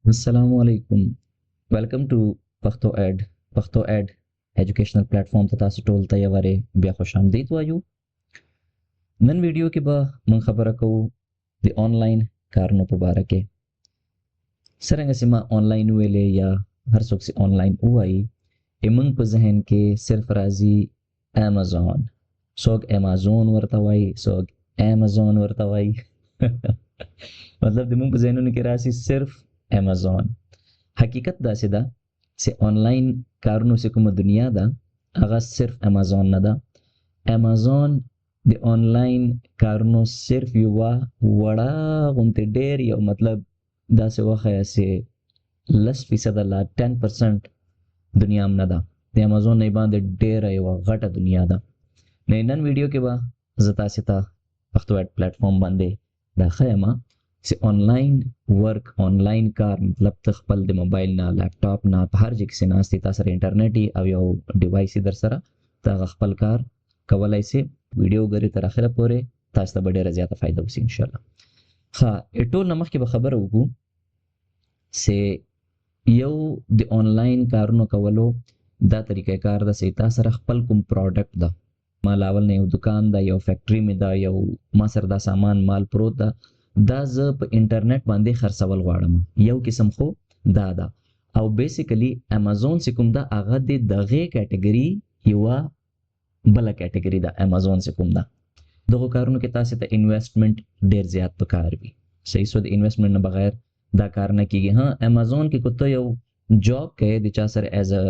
السلام علیکم. ویلکم ټو پښتو اډ ایجوکیشنل پلیټفارم ته تاسو ټول ته یو واره بیا خوش آمدید وایو. نن ویډیو کې به من خبره کوو د آنلاین کارونو په باره کې. څرنګه چې ما آنلاین ویلې یا هر څوک چې آنلاین وایي موږ په ذهن کې صرف راځي امازون. څوک امازون ورته وایي، څوک امازون ورته وایي. مطلب د موږ په ذهنونو کې راشي صرف امازون. حقیقت داسې ده چې آنلاین کارونو چې کومه دنیا ده هغه صرف امازون نه ده. امازون د آنلاین کارونو صرف یوه وړه غوندې ډېر یو مطلب داسې وښیه چې 10% لا 10% دنیا هم نه ده. د امازون نه باندې ډېره یوه غټه دنیا ده. نن ویډیو کې به زه تاسې ته پښتو اډ پلیټفارم باندې دا ښیم چې آنلاین ورک، آنلاین کار مطلب ته خپل د موبایل نه، لیپټاپ نه، په هر ځای کې چې ناست یې تا سره انټرنیټ او یو ډیوایس در سره ته هغه خپل کار کولی سې. ویډیو ګورئ تر اخره پورې، تاسو ته به ډېره زیاته فایده وسي انشاءالله. ښه، ټول نه مخکې به خبره وکړو چې یو د آنلاین کارونو کولو دا طریقه کار ده چې تا سره خپل کوم پروډکټ ده، ما لاول نه یو دکان ده، یو فیکټري مې ده، یو ما سره دا سامان مال پروت ده، دا زه په انټرنیټ باندې خرڅول غواړم. یو قسم خو دا ده. او بیسیکلی امازون چې کوم ده هغه د دغې کټګري یوه بله کټګري ده. امازون چې کوم ده دغو کارونو کې تاسې ته انویسټمنټ ډېر زیات پکار وي. صحیح شو، د انویسټمنټ نه بغیر دا کار نه کیږي. ها، امازون کې کو ته یو جاب کوي د چا سره ایز ا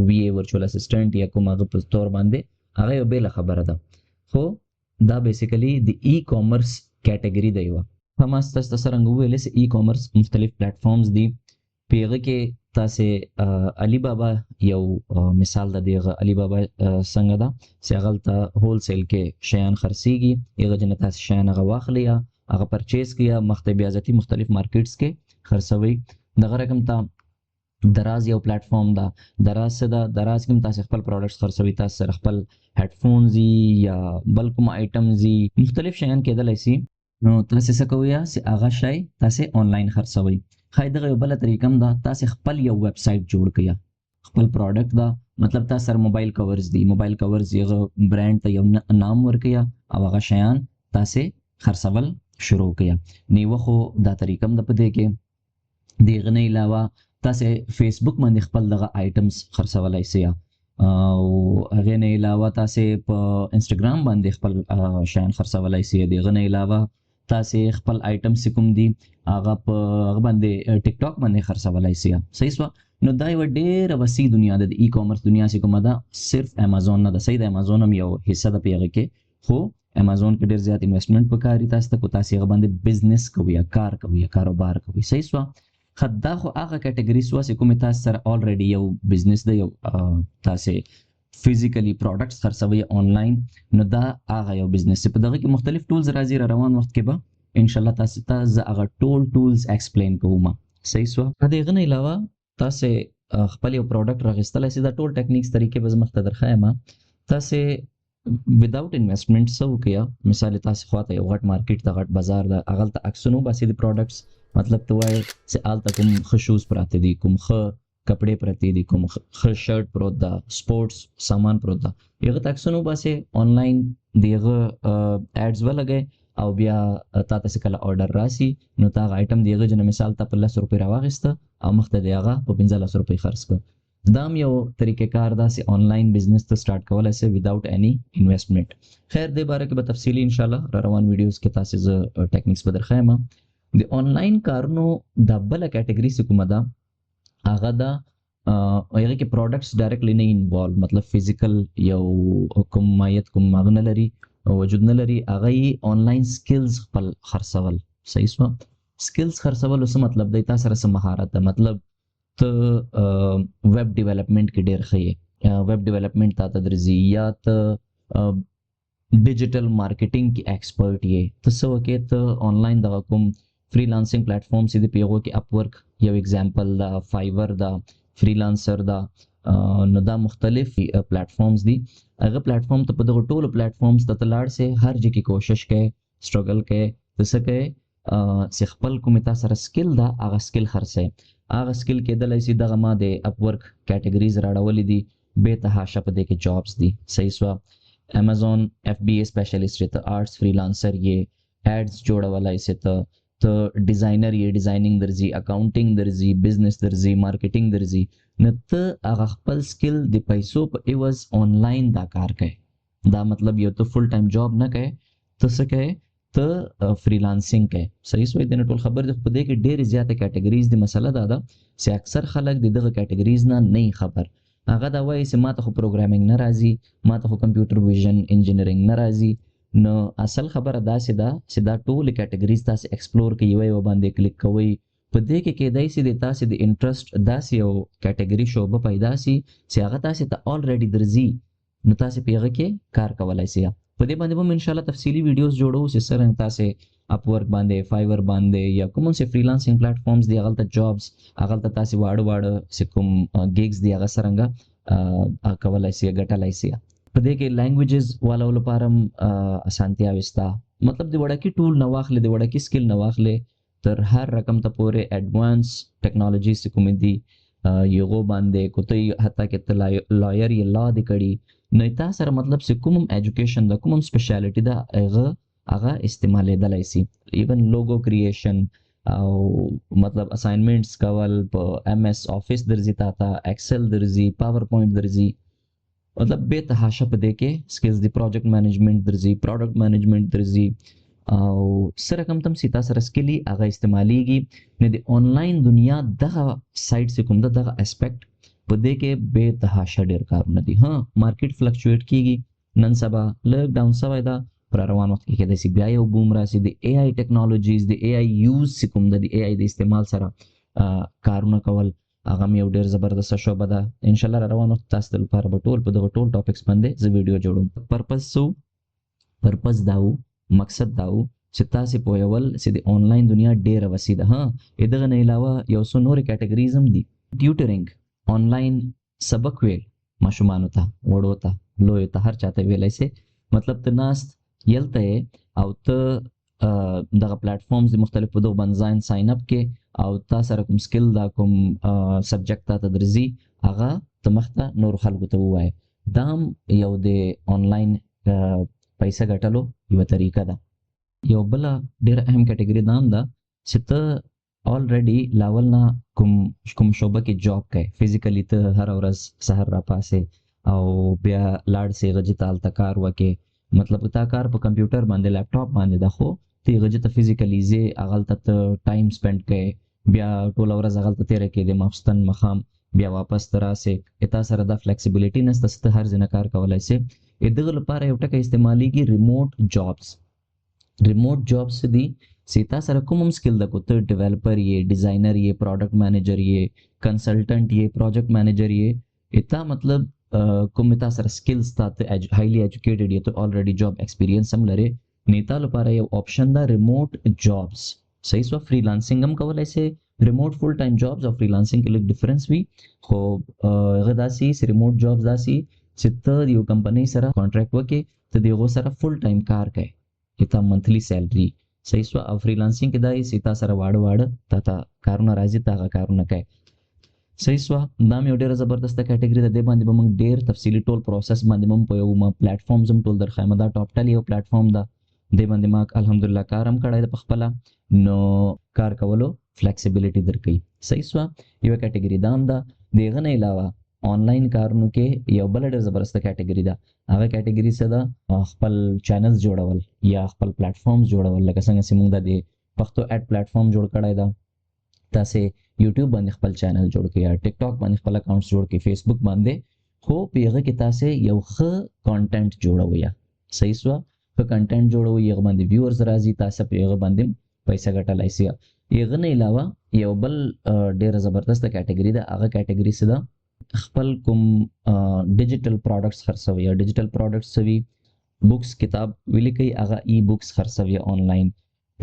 وی ای ورچوال اسسټنټ یا کوم هغه په تور باندې، هغه یو بیله خبره ده. خو دا بیسیکلی د ای کامرس کټګري دی. یوه هم تاسو ته څرنګه وویلې چې ای کامرس مختلف پلیټفارمز دي. په هغه کې تاسې علي بابا یو مثال ده. دغه علي بابا څنګه ده چې هغلته هول سیل کې شیان خرڅېږي، هغه جنه تاسې شیان هغه واخلئ یا هغه پرچیز کړئ یا مخته بیا ذاتي مختلف مارکیټس کې خرڅوئ. دغه رقم ته دراز یو پلیټفارم ده. دراز څه ده؟ دراز کې هم تاسې خپل پروډکټس خرڅوئ. تاسو سره خپل هیډفونز یا بل کوم آیټمز مختلف شیان کېدلی سي. نو تاسې څه کوئ چې هغه شی تاسې آنلاین خرڅوئ. ښایي دغه یو بله طریقه هم ده، تاسې خپل یو ویب سایټ جوړ کړئ. خپل پروډکټ ده، مطلب تاسو سره موبایل کورز دي، موبایل کورز یغه برانډ ته یو نام ورکړئ او هغه شیان تاسې خرڅول شروع کړئ. نیوه خو دا طریقه هم ده په دې کې. د هغه نه علاوه تاسې فیسبوک باندې خپل دغه آیټمز خرڅولی سئ، او هغې نه علاوه تاسې په انسټاګرام باندې خپل شیان خرڅولی سئ. د هغه نه علاوه تاسې خپل آیټمز چې کوم دي هغه په هغه باندې ټیک ټاک باندې خرڅولی سئ. صحیح شوه. نو دا یوه ډېره وسیع دنیا ده. د ای کامرس دنیا چې کومه ده صرف امازون نه ده. صحیح ده، امازون هم یو حصه ده په هغې کې، خو امازون کې ډېر زیات انویسټمنټ پکار دي تاسو ته، کو تاسې هغه باندې بزنس کوئ یا کار کوئ یا کاروبار کوئ. صحیح شوه. دا خو هغه کټګري شوه چې کومې تاسو سره الریډي یو بزنس ده، یو تاسې فزیکلی پروډکټس خرڅوئ آنلاین. نو دا هغه یو بزنس چې په دغه کې مختلف ټولز راځي. را روان وخت کې به انشاءالله تاسو ته زه هغه ټول ټولز ایکسپلین کوم. صحیح شوه. د هغه نه علاوه تاسې خپل یو پروډکټ راغېستلی سي. دا ټول ټیکنیکس طریقې به زه مخته در ښیم. تاسې وداوټ انویسټمنټ څه وکړئ. مثال تاسې خواته یو غټ مارکیټ ده، غټ بازار ده، هغلته عکسونه وباسئ د پروډکټس. مطلب ته وایي چې هلته کوم ښه شوز پراته دي، کوم ښه کپړې پرتې دي، کوم ښه شرټ پروت ده، سپورټس سامان پروت ده، هغه ته عکسونه وباسئ. آنلاین د هغه ایډز ولګئ او بیا تا ته چې کله آرډر راسي نو تا هغه آیټم د هغه جنه مثال ته په 10 روپۍ راواخیسته او مخته د هغه په 15 روپۍ خرڅ کړه. دا هم یو طریقه کار ده چې آنلاین بزنس ته سٹارټ کولی سئ وداوټ اني انویسټمنټ. خیر دې باره کې به تفصیلي انشاءالله را روان ویډیوز کې تاسې زه ټیکنیکس به در ښیم. د آنلاین کارونو دا بله کټګري چې کومه ده هغه ده هغې کې پروډکټس ډایرکټلی نه انوالو، مطلب فزیکل یو کوم مایت کوم هغه نه لري، وجود نه لري. هغه یې آنلاین سکلز خپل خرڅول. صحیح شوه. سکلز خرڅولو څه مطلب دی؟ تا سره څه مهارت ده، مطلب ته ویب ډیولپمنټ کې ډېر ښه یې، ویب ډیولپمنټ تا ته درځي، یا ته ډیجیټل مارکیټینګ کې ایکسپرټ یې. ته څه وکړې، ته آنلاین دغه کوم فریلانسنګ پلیټفارمز دي په هغو کې اپ ورک یو اگزامپل ده، فایور ده، فریلانسر ده. نو دا مختلف پلیټفارمز دي. هغه پلیټفارم ته په دغه ټولو پلیټفارمز ته ته لاړ سې، هر ځای کې کوشش کوې، سټرګل کوې، ته څه کوې چې خپل کوم تاسو سره سکل دا هغه سکل خرڅه هغه سکل کېدلای شي دغه ما د اپ ورک کیټګریز راړولې دي به تهاشه په دې کې جابس دي صحیح سو امازون اف بی ای سپیشلیسټ ته آرټس فریلانسر یې ایڈز جوړولای شي ته ډیزاینر یې ډیزاینینګ درځي اکاونټینګ درځي بزنس درځي مارکیټینګ درځي نو ته هغه خپل سکل د پیسو په ایواز آنلاین دا کار کوي دا مطلب یو ته فل ټایم جاب نه کوي ته څه کوي ته فریلانسینګ کوي صحیح سوې د ټول خبر د خو دې کې ډېر زیاته کیټګریز د مسله دا ده چې اکثر خلک دغه کیټګریز نه خبر هغه دا وایي چې ماته خو پروګرامینګ نه راځي ماته خو کمپیوټر ویژن انجینرینګ نه راځي نو اصل خبره داسې ده چې دا ټول کیټګریز تاسو ایکسپلور کوئ یو باندې کلیک کوئ په دې کې کېدای شي د تاسو د انټرست داسې یو کیټګری شوبه پیدا شي چې هغه تاسو ته الریډي درځي نو تاسو په هغه کې کار کولای شئ په دې باندې هم ان شاء الله تفصیلی ویډیوز جوړو چې څنګه تاسو اپ ورک باندې فایور باندې یا کوم څه فریلانسینګ پلیټ فارمز دی هغه ته جابز هغه ته تاسو واړه چې کوم ګیګز دی هغه څنګه کولای شئ ګټلای شئ په دې کې لانګویجز والو لپاره اسانتیا وستا مطلب د وړکی ټول نه واخلې د وړکی سکل نه واخلې تر هر رقم ته پورې ایڈوانس ټیکنالوژي سے کوم دي یو باندې کوته حتی کې لایر یا لا دی کړي نو تاسو سره مطلب چې کوم ایجوکیشن دا کوم سپیشلیټی دا هغه استعمالې دلای شي ایون لوګو کریشن او مطلب اساینمنټس کول په ایم ایس افیس درځي تا ایکسل درځي پاور پوینټ درځي مطلب به تهاشه په دې کې سکلز دی پروجیکټ مینجمنت درځي پروډکټ مینجمنت درځي او سره کم تم سیتا سره سکلی هغه استعماليږي نه د آنلاین دنیا دغه سایت سے کوم دغه اسپیکټ په دې کې به تهاشه ډیر کارونه دي ها مارکیټ فلکچویټ کیږي نن سبا لګ ډاون سوي دا پر روان وخت کې د سی بي آی او بوم راسي د اي آی ټیکنالوژیز د اي آی یوز کوم د اي آی د استعمال سره کارونه کول هغه یو ډیر زبردست شوبه ده ان شاء الله روان وخت تاسو لپاره به ټول په دغه ټول ټاپکس باندې زه ویډیو جوړوم پرپس داو مقصد داو چې تاسو په یول چې د آنلاین دنیا ډیره وسیع ده ها دغه نه علاوه یو څو نور کیټګریز هم دي ټیوټرینګ آنلاین سبق ویل ماشومانو ته وړو ته لوی ته هر چاته ویلای شي مطلب ته ناست یلته او ته دغه پلیټ فارمز مختلفو دغه باندې ساين اپ کې او تاسو سره کوم سکل دا کوم سبجیکټ ته درځي هغه تمخته نور خلکو ته وای دام یو د آنلاین پیسې ګټلو یو طریقه ده یو بل ډیر اهم کټګوري دام ده چې ته already لاول نه کوم شوبه کې جاب کوي فزیکلی ته هر ورځ سحر را پاسه او بیا لاړ سي غجتال تکار وکي مطلب تا کار په کمپیوټر باندې لپټاپ باندې ده خو تی غجت فزیکلی زی اغلت ته ټایم سپند کوي بیا ټول ورځ اغلت تیر کې د مفستن مخام بیا واپس تراسه اته سره د فلیکسیبিলিټی نسته هر ځنه کار کولای شي دغه لپاره یو ټکه استعمالي کی ریموټ جابس دي سیتا سره کوم سکل د کوته ډیولپر یې ډیزاینر یې پروډکټ مینیجر یې کنسلټنټ یې پروجیکټ مینیجر یې اته مطلب کوم تاسو سره سکلز ته هایلی ایجوکیټډ یې ته الریډي جاب ایکسپیرینس هم لري نیتا لپاره یو آپشن دا ریموټ جابس صحیح سو فریلانسینګ هم کولای شي ریموټ فل ټایم جابس او فریلانسینګ کې لږ ډیفرنس وي خو هغه داسي ریموټ جابس داسي چې ته یو کمپنی سره کانټریکټ وکې ته دیغه سره فل ټایم کار کوي اته منثلی سیلری صحیح سو او فریلانسینګ کې دای سیتا سره واړه تا کارونه راځي تا کارونه کوي صحیح سو دا مې ډېر زبردست کټګوري ده د باندې به موږ ډېر تفصیلی ټول پروسس باندې موږ په یو ما پلیټ فارمز هم ټول درخایمه دا ټاپ ټل یو پلیټ فارم ده د باندې ما الحمدلله کارم کړای د خپل نو کار کولو فلیکسیبিলিټی درکې صحیح سو یو کټګوري دام ده دغه نه علاوه آنلاین کارونو کې یو بل ډېر زبردست کټګوري ده هغه کټګوري څه ده خپل چینلز جوړول یا خپل پلیټ فارمز جوړول لکه څنګه چې موږ د پښتو اډ پلیټ فارم جوړ کړای ده تاسو یوټیوب باندې خپل چینل جوړ کړئ یا ټیک ټاک باندې خپل اکاونټ جوړ کړئ فیسبوک باندې خو پیغه کې تاسو یو ښه کانټینټ جوړوي صحیح سو ښه کانټینټ جوړوي یو باندې ویورز راځي تاسو پیغه باندې پیسې ګټلای شي یغه نه علاوه یو بل ډېر زبردست کټګوري ده هغه کټګوري څه ده خپل کوم ډیجیټل پروډکټس خرڅوي یا ډیجیټل پروډکټس وی بوکس کتاب ویل کوي هغه ای بوکس خرڅوي آنلاین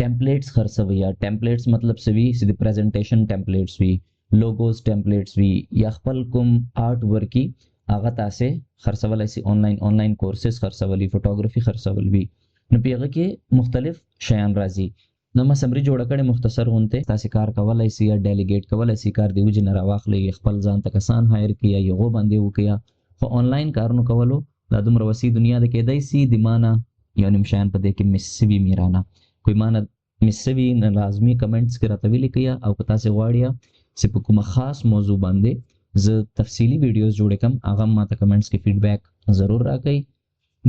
ټیمپلیټس خرڅوي یا ټیمپلیټس مطلب سوي چې د پریزنټیشن ټیمپلیټس وی لوګوز ټیمپلیټس وی یا خپل کوم آرټ ورکی هغه تاسو خرڅولای شي آنلاین کورسز خرڅولي فوټوګرافي خرڅول وی نو پیغه کې مختلف شیان راځي نو ما سمری جوړه کړې مختصر غونته تاسو کار کولای شئ یا ډیلیګیټ کولای شئ کار دی وجه نه راواخلئ خپل ځان ته کسان هایر کړئ یا یو باندې وکړئ خو آنلاین کارونو کولو دا دومره وسیع دنیا د کېدای شي د مانه یو نیم شان په دې کې مسوي میرانه کوئی مانه مسوي نه لازمي کمنټس کې راته ویل کړئ او که تاسو غواړئ چې په کومه خاص موضوع باندې زه تفصیلی ویډیوز جوړ کړم هغه ماته کمنټس کې فیډبیک ضرور راکړئ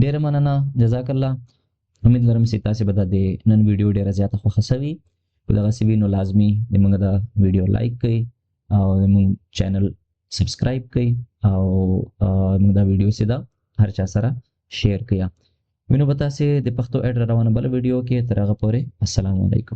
ډیر مننه جزاک الله امید لرم چې تاسو به د نن ویډیو ډیره زیاته خوښه شوي په دغه سی نو لازمي د موږ د ویډیو لایک کړئ او موږ چینل سبسکرایب کړئ او موږ دا ویډیو سیدا هر چا سره شیر کړئ وینو به تاسو د پښتو اډ روانه بل ویډیو کې تر هغه پورې السلام علیکم